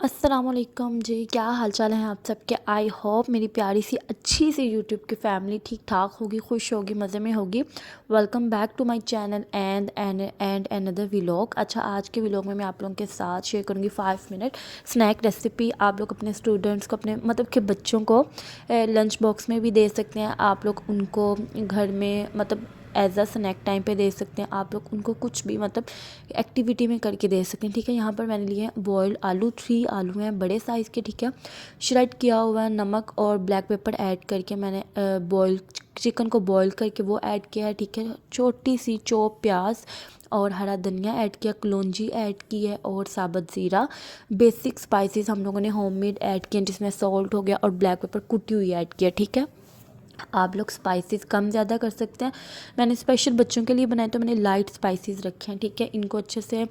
अस्सलामुअलैकुम जी, क्या हाल चाल है आप सबके। आई होप मेरी प्यारी सी अच्छी सी यूट्यूब की फैमिली ठीक ठाक होगी, खुश होगी, मज़े में होगी। Welcome back to my channel and another vlog. अच्छा, आज के व्लॉग में मैं आप लोगों के साथ शेयर करूँगी 5 मिनट स्नैक रेसिपी। आप लोग अपने स्टूडेंट्स को, अपने मतलब के बच्चों को लंच बॉक्स में भी दे सकते हैं। आप लोग उनको घर में मतलब एज अ स्नैक टाइम पे दे सकते हैं। आप लोग उनको कुछ भी मतलब एक्टिविटी में करके दे सकते हैं। ठीक है, यहाँ पर मैंने लिए बॉयल्ड आलू, 3 आलू हैं बड़े साइज़ के। ठीक है, श्रेड किया हुआ है, नमक और ब्लैक पेपर ऐड करके मैंने बॉयल चिकन को बॉयल करके वो ऐड किया है। ठीक है, छोटी सी चॉप प्याज और हरा धनिया ऐड किया, कलौंजी ऐड की है और साबुत ज़ीरा। बेसिक स्पाइसेस हम लोगों ने होममेड ऐड किए, जिसमें सॉल्ट हो गया और ब्लैक पेपर कुटी हुई ऐड किया। ठीक है, आप लोग स्पाइसेस कम ज़्यादा कर सकते हैं। मैंने स्पेशल बच्चों के लिए बनाए तो मैंने लाइट स्पाइसेस रखे हैं। ठीक है, इनको अच्छे से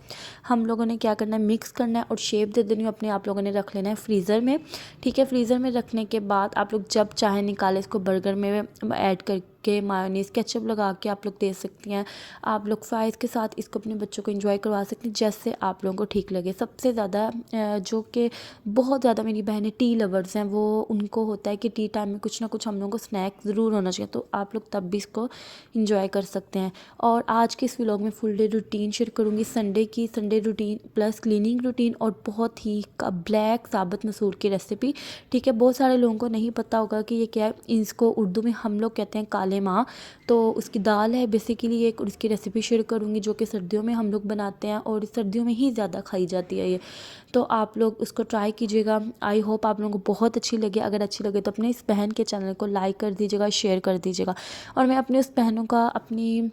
हम लोगों ने क्या करना है, मिक्स करना है और शेप दे देनी है अपने। आप लोगों ने रख लेना है फ्रीज़र में। ठीक है, फ्रीज़र में रखने के बाद आप लोग जब चाहे निकालें, इसको बर्गर में ऐड करके मायोनीज़ केचप लगा के आप लोग दे सकती हैं। आप लोग फ्राइज़ के साथ इसको अपने बच्चों को एंजॉय करवा सकते हैं, जैसे आप लोगों को ठीक लगे। सबसे ज़्यादा जो कि बहुत ज़्यादा मेरी बहनें टी लवर्स हैं, वो उनको होता है कि टी टाइम में कुछ ना कुछ हम लोगों को स्नैक ज़रूर होना चाहिए, तो आप लोग तब भी इसको इंजॉय कर सकते हैं। और आज के इस व्लॉग में फुल डे रूटीन शेयर करूँगी, संडे की Sunday routine plus cleaning routine और बहुत ही ब्लैक साबुत मसूर की रेसिपी। ठीक है, बहुत सारे लोगों को नहीं पता होगा कि ये क्या है। इसको उर्दू में हम लोग कहते हैं काले माँ। तो उसकी दाल है बेसिकली एक, और इसकी रेसिपी शेयर करूँगी जो कि सर्दियों में हम लोग बनाते हैं और सर्दियों में ही ज़्यादा खाई जाती है ये। तो आप लोग उसको ट्राई कीजिएगा। आई होप आप लोगों को बहुत अच्छी लगे। अगर अच्छी लगे तो अपने इस बहन के चैनल को लाइक कर दीजिएगा, शेयर कर दीजिएगा। और मैं अपने उस बहनों का, अपनी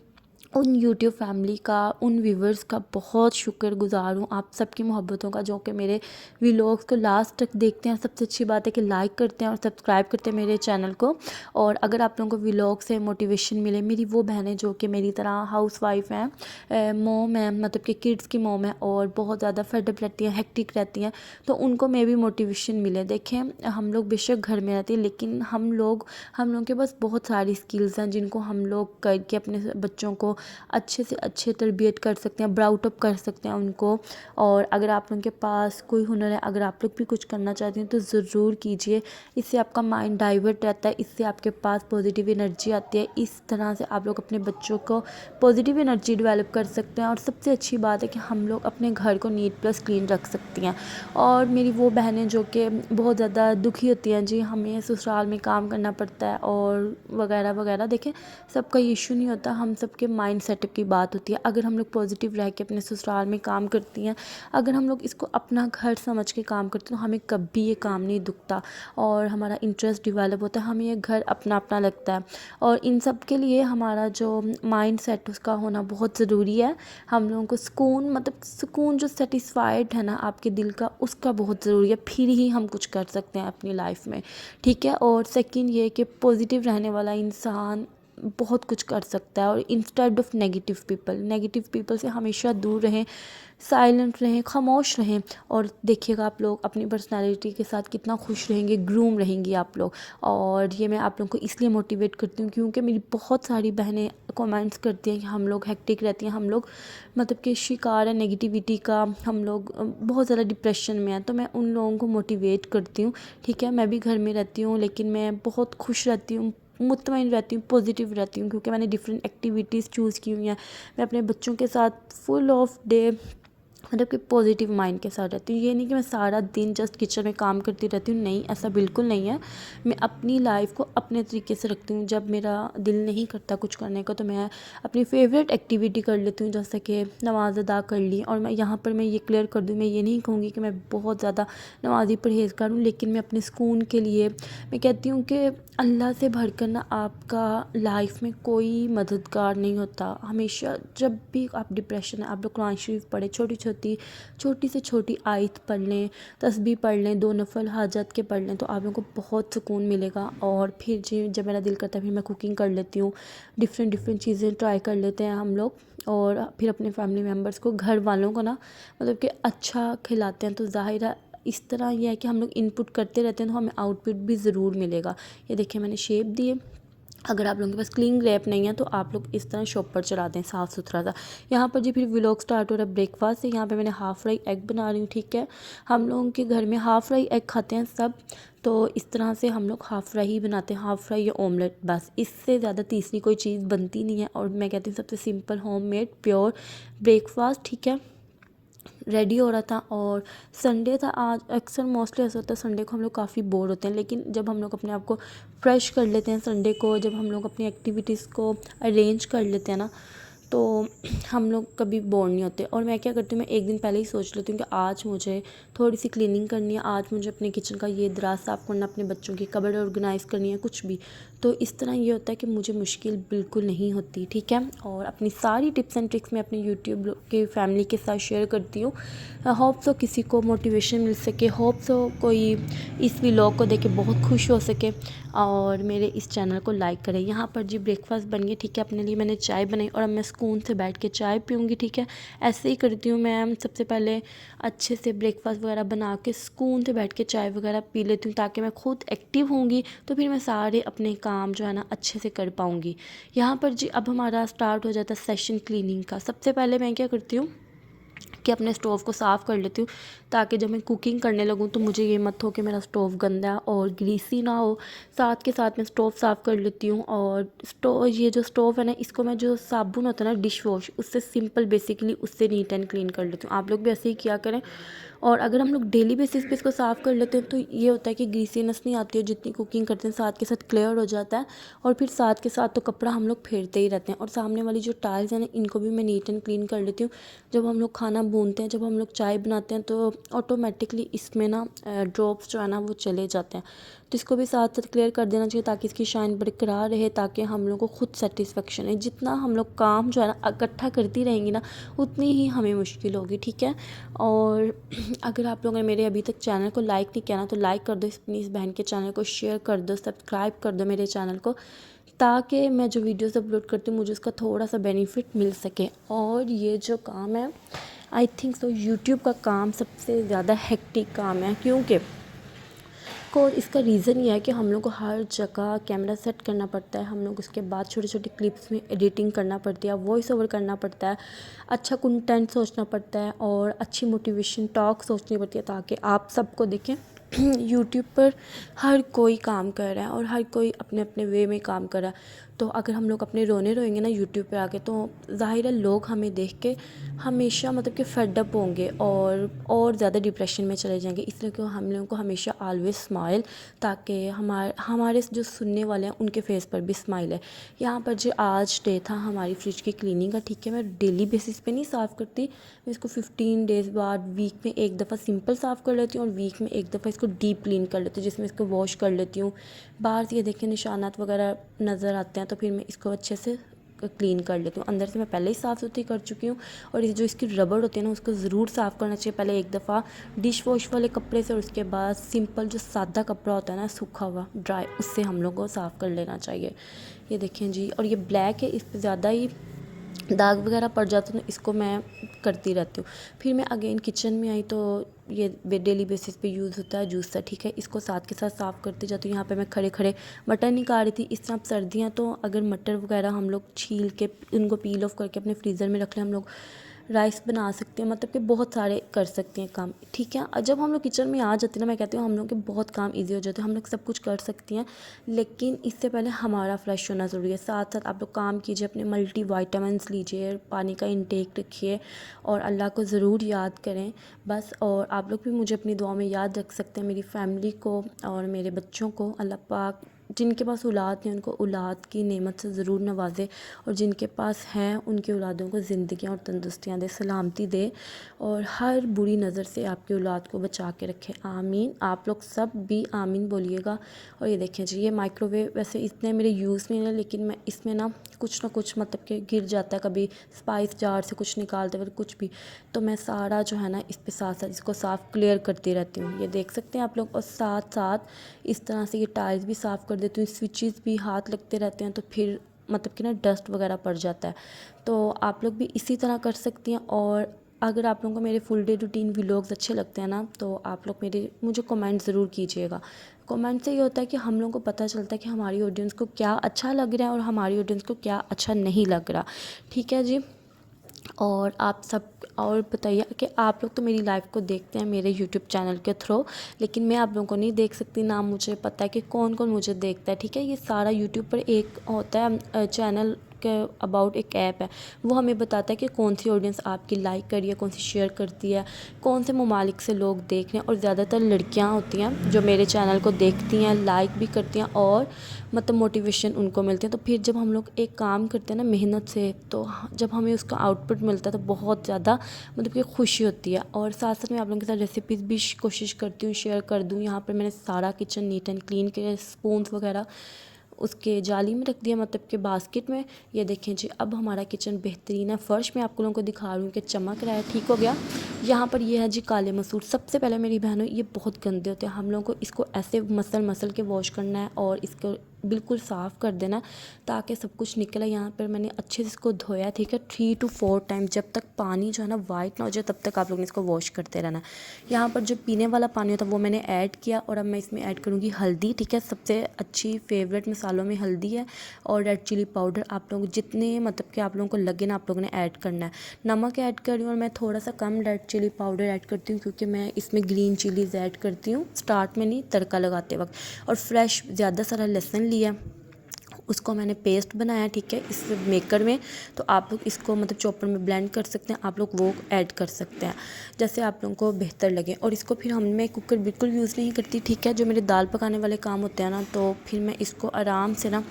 उन यूट्यूब फैमिली का, उन व्यूवर्स का बहुत शुक्रगुज़ार हूँ, आप सबकी मोहब्बतों का, जो कि मेरे व्लॉग्स को लास्ट तक देखते हैं। सबसे अच्छी बात है कि लाइक करते हैं और सब्सक्राइब करते हैं मेरे चैनल को। और अगर आप लोगों को व्लॉग से मोटिवेशन मिले, मेरी वो बहनें जो कि मेरी तरह हाउसवाइफ हैं, मोम है, मतलब कि किड्स की मोम है और बहुत ज़्यादा फेडअप रहती हैं, हेक्टिक रहती हैं, तो उनको मे भी मोटिवेशन मिले। देखें, हम लोग बेशक घर में रहते हैं, लेकिन हम लोग के पास बहुत सारी स्किल्स हैं जिनको हम लोग करके अपने बच्चों को अच्छे से अच्छे तरबियत कर सकते हैं, ब्राउट अप कर सकते हैं उनको। और अगर आप लोगों के पास कोई हुनर है, अगर आप लोग भी कुछ करना चाहते हैं तो ज़रूर कीजिए। इससे आपका माइंड डाइवर्ट रहता है, इससे आपके पास पॉजिटिव एनर्जी आती है। इस तरह से आप लोग अपने बच्चों को पॉजिटिव एनर्जी डेवलप कर सकते हैं। और सबसे अच्छी बात है कि हम लोग अपने घर को नीट प्लस क्लीन रख सकती हैं। और मेरी वो बहनें जो कि बहुत ज़्यादा दुखी होती हैं, जी हमें ससुराल में काम करना पड़ता है और वगैरह वगैरह। देखें, सबका इशू नहीं होता, हम सबके माइंड सेटअप की बात होती है। अगर हम लोग पॉजिटिव रह के अपने ससुराल में काम करती हैं, अगर हम लोग इसको अपना घर समझ के काम करते हैं, तो हमें कभी ये काम नहीं दुखता और हमारा इंटरेस्ट डेवलप होता है, हमें ये घर अपना अपना लगता है। और इन सब के लिए हमारा जो माइंड सेट उसका होना बहुत ज़रूरी है। हम लोगों को सुकून, मतलब सुकून जो सेटिस्फाइड है ना आपके दिल का, उसका बहुत ज़रूरी है, फिर ही हम कुछ कर सकते हैं अपनी लाइफ में। ठीक है, और सेकंड ये कि पॉजिटिव रहने वाला इंसान बहुत कुछ कर सकता है। और इंस्टेड ऑफ नेगेटिव पीपल से हमेशा दूर रहें, साइलेंट रहें, खामोश रहें। और देखिएगा आप लोग अपनी पर्सनालिटी के साथ कितना खुश रहेंगे, ग्रूम रहेंगी आप लोग। और ये मैं आप लोगों को इसलिए मोटिवेट करती हूँ क्योंकि मेरी बहुत सारी बहनें कमेंट्स करती हैं कि हम लोग हेक्टिक रहती हैं, हम लोग मतलब कि शिकार है नेगेटिविटी का, हम लोग बहुत ज़्यादा डिप्रेशन में हैं। तो मैं उन लोगों को मोटिवेट करती हूँ। ठीक है, मैं भी घर में रहती हूँ लेकिन मैं बहुत खुश रहती हूँ, मुतमईन रहती हूँ, पॉजिटिव रहती हूँ, क्योंकि मैंने डिफरेंट एक्टिविटीज़ चूज़ की हुई हैं। मैं अपने बच्चों के साथ फुल ऑफ डे मतलब कि पॉजिटिव माइंड के साथ रहती हूँ। ये नहीं कि मैं सारा दिन जस्ट किचन में काम करती रहती हूँ, नहीं, ऐसा बिल्कुल नहीं है। मैं अपनी लाइफ को अपने तरीके से रखती हूँ। जब मेरा दिल नहीं करता कुछ करने का तो मैं अपनी फेवरेट एक्टिविटी कर लेती हूँ, जैसे कि नमाज़ अदा कर ली। और मैं यहाँ पर मैं ये क्लियर कर दूँ, मैं ये नहीं कहूँगी कि मैं बहुत ज़्यादा नमाज़ी परहेज़गार हूँ, लेकिन मैं अपने सुकून के लिए मैं कहती हूँ कि अल्लाह से भरकर ना आपका लाइफ में कोई मददगार नहीं होता। हमेशा जब भी आप डिप्रेशन है, आप लोग कुरान शरीफ पढ़े, छोटी से छोटी आयत पढ़ लें, तस्बीह पढ़ लें, 2 नफल हाजत के पढ़ लें, तो आप लोगों को बहुत सुकून मिलेगा। और फिर जी जब मेरा दिल करता है फिर मैं कुकिंग कर लेती हूँ, डिफरेंट चीज़ें ट्राई कर लेते हैं हम लोग। और फिर अपने फैमिली मेम्बर्स को, घर वालों को ना मतलब कि अच्छा खिलाते हैं। तो ज़ाहिर है इस तरह यह है कि हम लोग इनपुट करते रहते हैं तो हमें आउटपुट भी ज़रूर मिलेगा। ये देखिए मैंने शेप दिए, अगर आप लोगों के पास क्लीन रैप नहीं है तो आप लोग इस तरह शॉप पर चला दें साफ़ सुथरा सा। यहाँ पर जी फिर व्लॉग स्टार्ट हो रहा है ब्रेकफास्ट से। यहाँ पे मैंने हाफ़ फ्राई एग बना रही हूँ, ठीक है। हम लोगों के घर में हाफ़ फ्राई एग खाते हैं सब, तो इस तरह से हम लोग हाफ़ फ्राई ही बनाते हैं, हाफ़ फ्राई या ऑमलेट, बस इससे ज़्यादा तीसरी कोई चीज़ बनती नहीं है। और मैं कहती हूँ सबसे सिंपल होममेड प्योर ब्रेकफास्ट, ठीक है, रेडी हो रहा था। और संडे था आज, अक्सर मोस्टली ऐसा होता है संडे को हम लोग काफ़ी बोर होते हैं, लेकिन जब हम लोग अपने आप को फ्रेश कर लेते हैं संडे को, जब हम लोग अपनी एक्टिविटीज़ को अरेंज कर लेते हैं ना, तो हम लोग कभी बोर नहीं होते। और मैं क्या करती हूँ, मैं एक दिन पहले ही सोच लेती हूँ कि आज मुझे थोड़ी सी क्लीनिंग करनी है, आज मुझे अपने किचन का ये दराज साफ़ करना, अपने बच्चों की कबर्ड ऑर्गेनाइज़ करनी है, कुछ भी। तो इस तरह ये होता है कि मुझे मुश्किल बिल्कुल नहीं होती, ठीक है। और अपनी सारी टिप्स एंड ट्रिक्स मैं अपने यूट्यूब के फैमिली के साथ शेयर करती हूँ। होप सो किसी को मोटिवेशन मिल सके, होप सो कोई इस व्लॉग को देख के बहुत खुश हो सके और मेरे इस चैनल को लाइक करें। यहाँ पर जी ब्रेकफास्ट बन गया, ठीक है। अपने लिए मैंने चाय बनाई और अब मैं सुकून से बैठ के चाय पीऊँगी, ठीक है। ऐसे ही करती हूँ मैं, सबसे पहले अच्छे से ब्रेकफास्ट वगैरह बना के सुकून से बैठ के चाय वगैरह पी लेती हूँ, ताकि मैं खुद एक्टिव होंगी तो फिर मैं सारे अपने काम जो है ना अच्छे से कर पाऊँगी। यहाँ पर जी अब हमारा स्टार्ट हो जाता है सेशन क्लीनिंग का। सबसे पहले मैं क्या करती हूँ कि अपने स्टोव को साफ़ कर लेती हूँ, ताकि जब मैं कुकिंग करने लगूँ तो मुझे ये मत हो कि मेरा स्टोव गंदा और ग्रीसी ना हो। साथ के साथ मैं स्टोव साफ़ कर लेती हूँ। और ये जो स्टोव है ना, इसको मैं जो साबुन होता है ना डिश वॉश, उससे सिंपल बेसिकली उससे नीट एंड क्लीन कर लेती हूँ। आप लोग भी ऐसे ही किया करें। और अगर हम लोग डेली बेसिस पे इसको साफ़ कर लेते हैं तो ये होता है कि ग्रीसीनेस नहीं आती है, जितनी कुकिंग करते हैं साथ के साथ क्लियर हो जाता है। और फिर साथ के साथ तो कपड़ा हम लोग फेरते ही रहते हैं। और सामने वाली जो टाइल्स हैं ना, इनको भी मैं नीट एंड क्लीन कर लेती हूँ। जब हम लोग खाना भूनते हैं, जब हम लोग चाय बनाते हैं, तो ऑटोमेटिकली इसमें ना ड्रॉप्स जो है ना वो चले जाते हैं। तो इसको भी साथ साथ क्लियर कर देना चाहिए, ताकि इसकी शाइन बरकरार रहे, ताकि हम लोग को खुद सेटिस्फेक्शन है। जितना हम लोग काम जो है ना इकट्ठा करती रहेंगी ना, उतनी ही हमें मुश्किल होगी, ठीक है। और अगर आप लोगों ने मेरे अभी तक चैनल को लाइक नहीं किया ना, तो लाइक कर दो, अपनी इस बहन के चैनल को शेयर कर दो, सब्सक्राइब कर दो मेरे चैनल को, ताकि मैं जो वीडियोस अपलोड करती हूँ मुझे उसका थोड़ा सा बेनिफिट मिल सके। और ये जो काम है, आई थिंक सो यूट्यूब का काम सबसे ज़्यादा हेक्टिक काम है, क्योंकि को इसका रीज़न ये है कि हम लोग को हर जगह कैमरा सेट करना पड़ता है। हम लोग उसके बाद छोटे छोटे क्लिप्स में एडिटिंग करना पड़ती है, वॉइस ओवर करना पड़ता है, अच्छा कंटेंट सोचना पड़ता है और अच्छी मोटिवेशन टॉक सोचनी पड़ती है, ताकि आप सबको देखें। यूट्यूब पर हर कोई काम कर रहा है और हर कोई अपने अपने वे में काम कर रहा है। तो अगर हम लोग अपने रोने रोएंगे ना यूट्यूब पे आके, तो ज़ाहिर है लोग हमें देख के हमेशा मतलब कि फेड अप होंगे और ज़्यादा डिप्रेशन में चले जाएंगे। इसलिए कि हम लोगों को हमेशा ऑलवेज स्माइल, ताकि हमारे जो सुनने वाले हैं उनके फेस पर भी स्माइल है। यहाँ पर जो आज डे था हमारी फ्रिज की क्लीनिंग का, ठीक है। मैं डेली बेसिस पे नहीं साफ़ करती, मैं इसको 15 डेज़ बाद वीक में एक दफ़ा सिंपल साफ़ कर लेती हूँ और वीक में एक दफ़ा इसको डीप क्लीन कर लेती हूँ, जिसमें इसको वॉश कर लेती हूँ। बाहर से ये देखिए निशानात वगैरह नज़र आते हैं, तो फिर मैं इसको अच्छे से क्लीन कर लेती हूँ। अंदर से मैं पहले ही साफ़ सुथरी कर चुकी हूँ। और ये जो इसकी रबड़ होती है ना, उसको ज़रूर साफ़ करना चाहिए पहले एक दफ़ा डिश वॉश वाले कपड़े से, और उसके बाद सिंपल जो सादा कपड़ा होता है ना, सूखा हुआ ड्राई, उससे हम लोग को साफ़ कर लेना चाहिए। ये देखें जी, और ये ब्लैक है, इस पर ज़्यादा ही दाग वगैरह पड़ जाते हैं, तो इसको मैं करती रहती हूँ। फिर मैं अगेन किचन में आई, तो ये डेली बेसिस पे यूज़ होता है जूसर, ठीक है। इसको साथ के साथ साफ़ करती जाती हूँ। यहाँ पे मैं खड़े खड़े मटर निकाल रही थी। इस तरह सर्दियाँ तो अगर मटर वगैरह हम लोग छील के उनको पील ऑफ करके अपने फ्रीज़र में रख लें, हम लोग राइस बना सकते हैं, मतलब कि बहुत सारे कर सकते हैं काम, ठीक है। और जब हम लोग किचन में आ जाते हैं ना, मैं कहती हूँ हम लोग के बहुत काम इजी हो जाते हैं, हम लोग सब कुछ कर सकती हैं। लेकिन इससे पहले हमारा फ्रेश होना ज़रूरी है। साथ साथ आप लोग काम कीजिए, अपने मल्टी वाइटामिन्स लीजिए, पानी का इंटेक रखिए और अल्लाह को ज़रूर याद करें बस। और आप लोग भी मुझे अपनी दुआ में याद रख सकते हैं, मेरी फैमिली को और मेरे बच्चों को। अल्लाह पाक जिनके पास औलाद नहीं उनको औलाद की नेमत से ज़रूर नवाजे, और जिनके पास हैं उनकी औलादों को ज़िंदगियाँ और तंदुरुस्तियाँ दे, सलामती दे, और हर बुरी नज़र से आपकी औलाद को बचा के रखे, आमीन। आप लोग सब भी आमीन बोलिएगा। और ये देखें जी, ये माइक्रोवेव वैसे इतने मेरे यूज़ में है, लेकिन मैं इसमें ना कुछ मतलब कि गिर जाता है, कभी स्पाइस जार से कुछ निकालते हुए कुछ भी, तो मैं सारा जो है ना इस पे साथ साथ इसको साफ़ क्लियर करती रहती हूँ। ये देख सकते हैं आप लोग। और साथ साथ इस तरह से ये टाइल्स भी साफ़ कर देती हूँ, स्विचेस भी हाथ लगते रहते हैं तो फिर मतलब कि ना डस्ट वगैरह पड़ जाता है। तो आप लोग भी इसी तरह कर सकती हैं। और अगर आप लोगों को मेरे फुल डे रूटीन व्लॉग्स अच्छे लगते हैं ना, तो आप लोग मुझे कमेंट ज़रूर कीजिएगा। कमेंट से ये होता है कि हम लोगों को पता चलता है कि हमारी ऑडियंस को क्या अच्छा लग रहा है और हमारी ऑडियंस को क्या अच्छा नहीं लग रहा। ठीक है जी। और आप सब और बताइए कि आप लोग तो मेरी लाइव को देखते हैं मेरे यूट्यूब चैनल के थ्रू, लेकिन मैं आप लोगों को नहीं देख सकती ना, मुझे पता है कि कौन कौन मुझे देखता है। ठीक है, ये सारा यूट्यूब पर एक होता है चैनल के अबाउट एक ऐप है, वो हमें बताता है कि कौन सी ऑडियंस आपकी लाइक करी है, कौन सी शेयर करती है, कौन से ममालिक से लोग देख रहे हैं। और ज़्यादातर लड़कियां होती हैं जो मेरे चैनल को देखती हैं, लाइक भी करती हैं और मतलब मोटिवेशन उनको मिलती है। तो फिर जब हम लोग एक काम करते हैं ना मेहनत से, तो जब हमें उसका आउटपुट मिलता है तो बहुत ज़्यादा मतलब कि खुशी होती है। और साथ साथ मैं आप लोगों के साथ रेसिपीज़ भी कोशिश करती हूँ शेयर कर दूँ। यहाँ पर मैंने सारा किचन नीट एंड क्लीन किया, स्पून्स वगैरह उसके जाली में रख दिया, मतलब कि बास्केट में। ये देखें जी, अब हमारा किचन बेहतरीन है। फ़र्श मैं आप लोगों को दिखा रही हूँ कि चमक रहा है, ठीक हो गया। यहाँ पर ये है जी काले मसूर। सबसे पहले मेरी बहनों, ये बहुत गंदे होते हैं, हम लोगों को इसको ऐसे मसल मसल के वॉश करना है और इसको बिल्कुल साफ़ कर देना ताकि सब कुछ निकले। यहाँ पर मैंने अच्छे से इसको धोया, ठीक है, 3 to 4 टाइम। जब तक पानी जो है ना वाइट ना हो जाए तब तक आप लोगों ने इसको वॉश करते रहना। यहाँ पर जो पीने वाला पानी होता है वो मैंने ऐड किया और अब मैं इसमें ऐड करूँगी हल्दी। ठीक है, सबसे अच्छी फेवरेट मसालों में हल्दी है और रेड चिली पाउडर। आप लोग जितने मतलब कि आप लोगों को लगे ना, आप लोगों ने ऐड करना है। नमक ऐड कर रही हूँ और मैं थोड़ा सा कम रेड चिली पाउडर ऐड करती हूँ क्योंकि मैं इसमें ग्रीन चिलीज़ ऐड करती हूँ स्टार्ट में, नहीं तड़का लगाते वक्त। और फ्रेश ज़्यादा सारा लहसुन लिया, उसको मैंने पेस्ट बनाया, ठीक है, इस मेकर में। तो आप लोग इसको मतलब चॉपर में ब्लेंड कर सकते हैं, आप लोग वो ऐड कर सकते हैं जैसे आप लोगों को बेहतर लगे। और इसको फिर मैं कुकर बिल्कुल यूज़ नहीं करती, ठीक है, जो मेरे दाल पकाने वाले काम होते हैं ना, तो फिर मैं इसको आराम से ना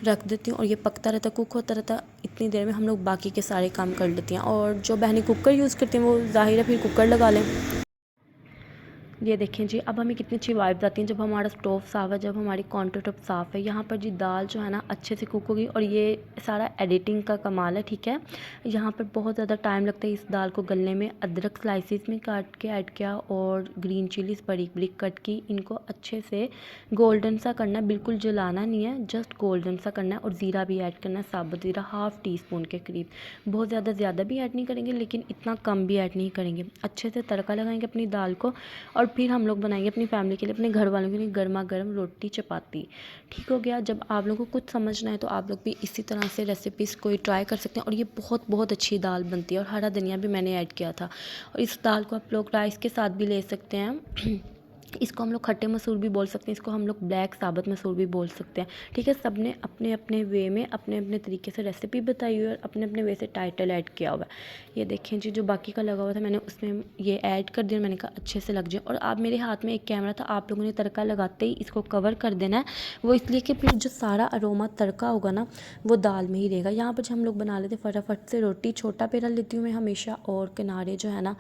रख देती हूँ और ये पकता रहता, कुक होता रहता। इतनी देर में हम लोग बाकी के सारे काम कर लेती हैं। और जो बहनें कुकर यूज़ करती हैं वो ज़ाहिर है फिर कुकर लगा लें। ये देखें जी, अब हमें कितनी अच्छी वाइब्स आती हैं जब हमारा स्टोव साफ़ है, जब हमारी काउंटर टॉप साफ़ है। यहाँ पर जी दाल जो है ना अच्छे से कुक होगी और ये सारा एडिटिंग का कमाल है, ठीक है। यहाँ पर बहुत ज़्यादा टाइम लगता है इस दाल को गलने में। अदरक स्लाइसिस में काट के ऐड किया और ग्रीन चिलीज़ बारीक बारीक कट की। इनको अच्छे से गोल्डन सा करना है, बिल्कुल जलाना नहीं है, जस्ट गोल्डन सा करना है। और ज़ीरा भी ऐड करना है, साबुत ज़ीरा 1/2 टीस्पून के करीब। बहुत ज़्यादा भी ऐड नहीं करेंगे लेकिन इतना कम भी ऐड नहीं करेंगे। अच्छे से तड़का लगाएंगे अपनी दाल को और फिर हम लोग बनाएंगे अपनी फैमिली के लिए, अपने घर वालों के लिए गर्मा गर्म रोटी चपाती। ठीक हो गया। जब आप लोगों को कुछ समझना है तो आप लोग भी इसी तरह से रेसिपीज़ कोई ट्राई कर सकते हैं। और ये बहुत बहुत अच्छी दाल बनती है और हरा धनिया भी मैंने ऐड किया था। और इस दाल को आप लोग राइस के साथ भी ले सकते हैं। इसको हम लोग खट्टे मसूर भी बोल सकते हैं, इसको हम लोग ब्लैक साबुत मसूर भी बोल सकते हैं। ठीक है, सब ने अपने अपने वे में अपने अपने तरीके से रेसिपी बताई हुई है और अपने अपने वे से टाइटल ऐड किया हुआ है। ये देखें जी, जो बाकी का लगा हुआ था मैंने उसमें ये ऐड कर दिया। मैंने कहा अच्छे से लग जाए। और आप मेरे हाथ में एक कैमरा था, आप लोगों ने तड़का लगाते ही इसको कवर कर देना है। वो इसलिए कि फिर जो सारा अरोमा तड़का होगा ना वो दाल में ही रहेगा। यहाँ पर जो हम लोग बना लेते फटाफट से रोटी, छोटा पेड़ा लेती हूँ मैं हमेशा और किनारे जो है ना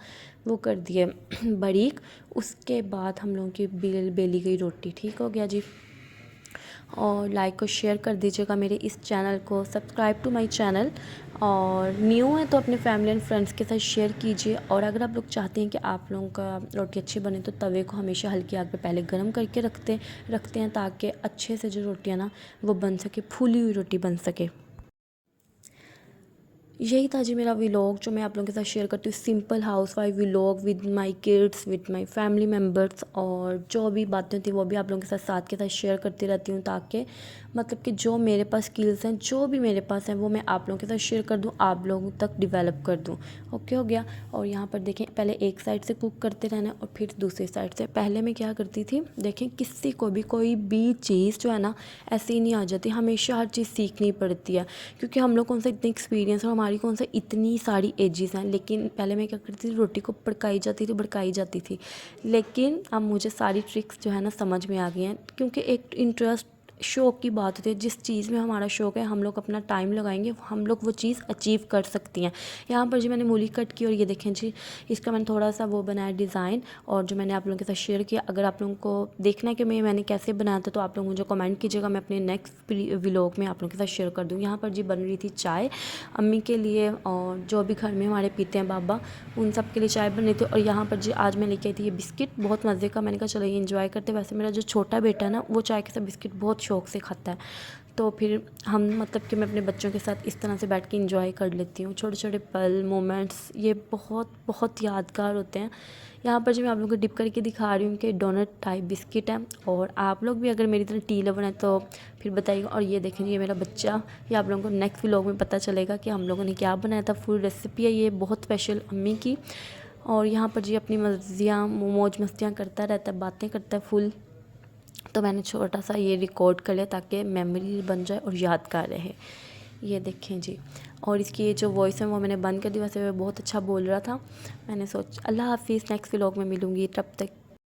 वो कर दिए बारीक। उसके बाद हम लोगों की बेली गई रोटी। ठीक हो गया जी। और लाइक और शेयर कर दीजिएगा मेरे इस चैनल को, सब्सक्राइब टू माय चैनल। और न्यू है तो अपने फैमिली एंड फ्रेंड्स के साथ शेयर कीजिए। और अगर आप लोग चाहते हैं कि आप लोगों का रोटी अच्छी बने तो तवे को हमेशा हल्की आग पे पहले गर्म करके रखते हैं ताकि अच्छे से जो रोटियां ना वो बन सके, फूली हुई रोटी बन सके। यही था जी मेरा व्लॉग जो मैं आप लोगों के साथ शेयर करती हूँ। Simple housewife vlog with my kids, with my family members. और जो भी बातें थी वो भी आप लोगों के साथ शेयर करती रहती हूँ ताकि मतलब कि जो मेरे पास स्किल्स हैं, जो भी मेरे पास हैं, वो मैं आप लोगों के साथ शेयर कर दूँ, आप लोगों तक डेवलप कर दूँ। ओके हो गया। और यहाँ पर देखें, पहले एक साइड से कुक करते रहना और फिर दूसरी साइड से। पहले मैं क्या करती थी, देखें किसी को भी कोई भी चीज़ जो है ना ऐसे ही नहीं आ जाती, हमेशा हर चीज़ सीखनी पड़ती है क्योंकि हम लोग कौन सा इतने एक्सपीरियंस और हमारी कौन सा इतनी सारी एजेस हैं। लेकिन पहले मैं क्या करती थी, रोटी को भड़काई जाती थी। लेकिन अब मुझे सारी ट्रिक्स जो है ना समझ में आ गई हैं क्योंकि एक इंटरेस्ट शौक़ की बात होती है। जिस चीज़ में हमारा शौक़ है हम लोग अपना टाइम लगाएंगे, हम लोग वो चीज़ अचीव कर सकती हैं। यहाँ पर जी मैंने मूली कट की और ये देखें जी, इसका मैंने थोड़ा सा वो बनाया डिज़ाइन और जो मैंने आप लोगों के साथ शेयर किया। अगर आप लोगों को देखना है कि मैंने कैसे बनाया था तो आप लोग मुझे कमेंट कीजिएगा, मैं अपने नेक्स्ट व्लॉग में आप लोगों के साथ शेयर कर दूँ। यहाँ पर जी बन रही थी चाय अम्मी के लिए और जो भी घर में हमारे पीते हैं बाबा, उन सब के लिए चाय बन रही थी। और यहाँ पर जी आज मैं लेके आई थी ये बिस्किट, बहुत मज़े का। मैंने कहा चलो ये एंजॉय करते। वैसे मेरा जो छोटा बेटा है ना वो चाय के साथ बिस्किट बहुत शौक़ से खाता है, तो फिर हम मतलब कि मैं अपने बच्चों के साथ इस तरह से बैठ के इंजॉय कर लेती हूँ। छोटे छोटे पल मोमेंट्स ये बहुत बहुत यादगार होते हैं। यहाँ पर जो मैं आप लोगों को डिप करके दिखा रही हूँ कि डोनट टाइप बिस्किट है, और आप लोग भी अगर मेरी तरह टी लवर हैं तो फिर बताइएगा। और ये देखें ये मेरा बच्चा, ये आप लोगों को नेक्स्ट व्लॉग में पता चलेगा कि हम लोगों ने क्या बनाया था। फुल रेसिपी है ये, बहुत स्पेशल अम्मी की। और यहाँ पर जी अपनी मर्जियाँ मौज मस्तियाँ करता रहता है, बातें करता है फुल। तो मैंने छोटा सा ये रिकॉर्ड कर लिया ताकि मेमोरी बन जाए और यादगार रहे। ये देखें जी। और इसकी ये जो वॉइस है वो मैंने बंद कर दी, वैसे वो बहुत अच्छा बोल रहा था। मैंने अल्लाह हाफिज़, नेक्स्ट व्लॉग में मिलूँगी, तब तक